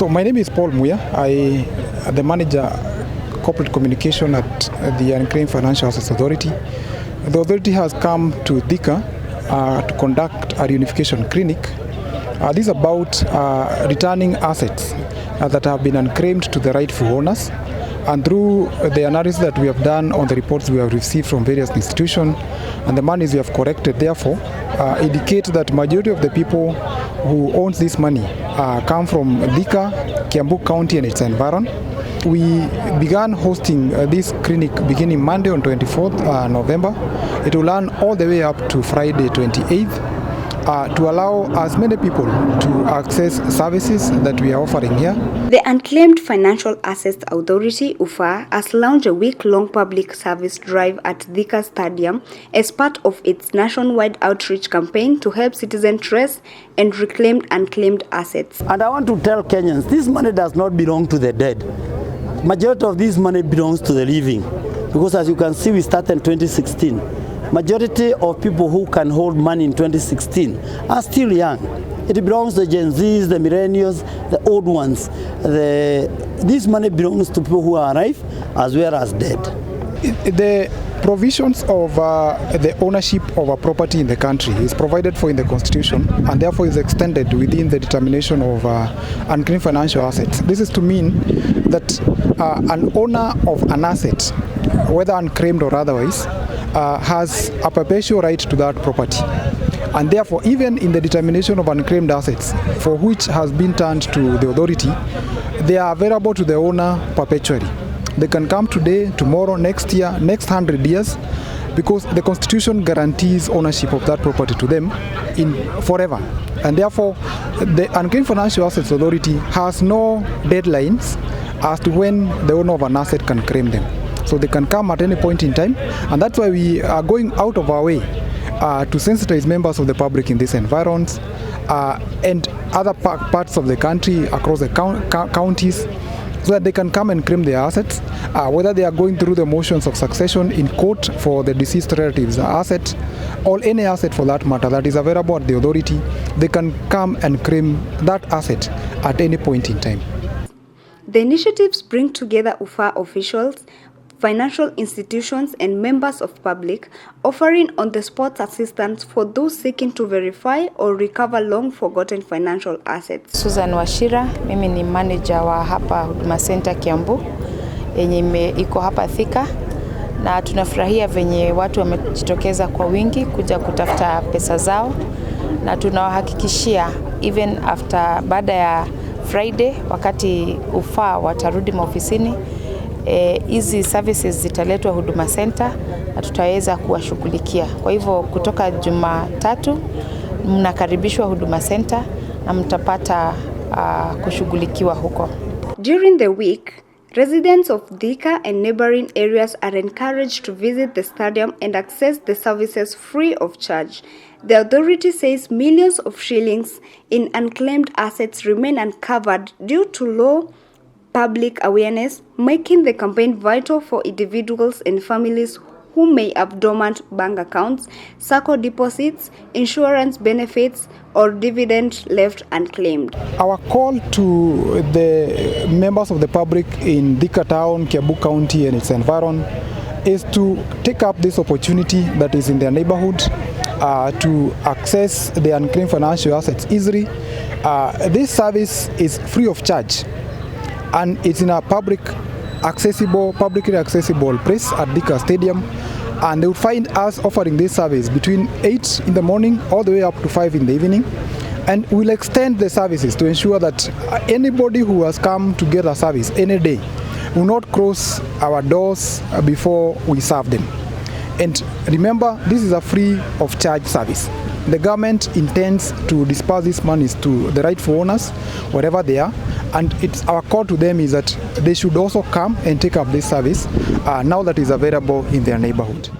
So my name is Paul Muya. I am the manager corporate communication at the Unclaimed Financial Assets Authority. The authority has come to Thika to conduct a reunification clinic. This is about returning assets that have been unclaimed to the rightful owners. And through the analysis that we have done on the reports we have received from various institutions and the monies we have collected, therefore, indicate that majority of the people who owns this money come from Thika, Kiambu County and its environment. We began hosting this clinic beginning Monday on 24th November. It will run all the way up to Friday 28th. To allow as many people to access services that we are offering here. The Unclaimed Financial Assets Authority, UFAA, has launched a week-long public service drive at Thika Stadium as part of its nationwide outreach campaign to help citizens trace and reclaim unclaimed assets. And I want to tell Kenyans, this money does not belong to the dead. Majority of this money belongs to the living. Because as you can see, we started in 2016. Majority of people who can hold money in 2016 are still young. It belongs to the Gen Zs, the millennials, the old ones. This money belongs to people who are alive as well as dead. The provisions of the ownership of a property in the country is provided for in the Constitution and therefore is extended within the determination of unclaimed financial assets. This is to mean that an owner of an asset, whether unclaimed or otherwise, has a perpetual right to that property. And therefore, even in the determination of unclaimed assets, for which has been turned to the authority, they are available to the owner perpetually. They can come today, tomorrow, next year, next 100 years, because the Constitution guarantees ownership of that property to them in forever. And therefore, the Unclaimed Financial Assets Authority has no deadlines as to when the owner of an asset can claim them. So they can come at any point in time, and that's why we are going out of our way to sensitize members of the public in these environs and other parts of the country, across the counties, so that they can come and claim their assets, whether they are going through the motions of succession in court for the deceased relatives' asset, or any asset for that matter that is available at the authority. They can come and claim that asset at any point in time. The initiatives bring together UFAA officials, financial institutions and members of public, offering on-the-spot assistance for those seeking to verify or recover long-forgotten financial assets. Susan Washira, mimi ni manager wa hapa Huduma Center Kiambu, yenye iko hapa Thika, na tunafurahia venye watu wamejitokeza kwa wingi kuja kutafuta pesa zao, na tunawahakikishia even after baada ya Friday wakati UFAA watarudi maofisini, hizi services zitaletwa Huduma Center na tutaweza kuwashughulikia. Kwa hivyo kutoka Jumatatu mnakaribishwa Huduma Center na mtapata kushughulikiwa huko. During the week, residents of Thika and neighboring areas are encouraged to visit the stadium and access the services free of charge. The authority says millions of shillings in unclaimed assets remain uncovered due to low public awareness, making the campaign vital for individuals and families who may have dormant bank accounts, SACCO deposits, insurance benefits, or dividends left unclaimed. Our call to the members of the public in Thika Town, Kiambu County and its environment is to take up this opportunity that is in their neighborhood to access the unclaimed financial assets easily. This service is free of charge, and it's in a publicly accessible place at Thika Stadium, and they will find us offering this service between 8 in the morning all the way up to 5 in the evening, and we'll extend the services to ensure that anybody who has come to get a service any day will not cross our doors before we serve them. And remember, this is a free of charge service. The government intends to disperse these monies to the rightful owners, wherever they are, and it's our call to them is that they should also come and take up this service now that is available in their neighborhood.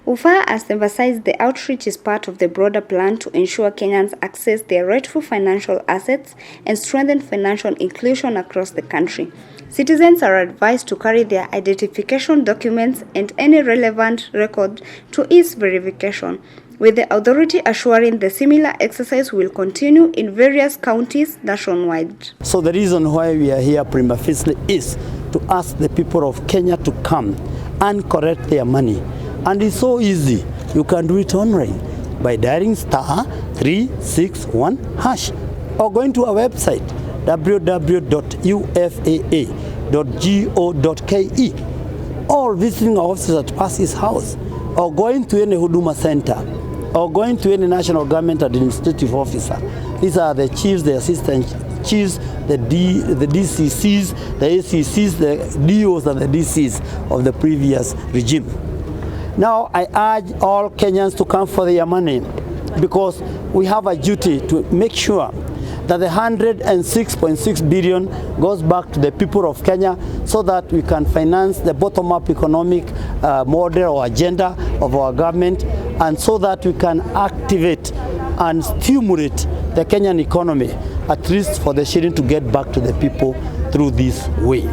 UFAA has emphasized the outreach is part of the broader plan to ensure Kenyans access their rightful financial assets and strengthen financial inclusion across the country. Citizens are advised to carry their identification documents and any relevant record to ease verification. with the authority assuring the similar exercise will continue in various counties nationwide. So the reason why we are here prima facie is to ask the people of Kenya to come and correct their money. And it's so easy. You can do it online by dialing *361# or going to our website www.ufaa.go.ke or visiting our offices at Percy's house or going to any Huduma center or going to any national government administrative officer. These are the chiefs, the assistant chiefs, the DCCs, the ACCs, the DOs and the DCs of the previous regime. Now I urge all Kenyans to come for their money because we have a duty to make sure that the 106.6 billion goes back to the people of Kenya so that we can finance the bottom-up economic model or agenda of our government, and so that we can activate and stimulate the Kenyan economy, at least for the shilling to get back to the people through this way.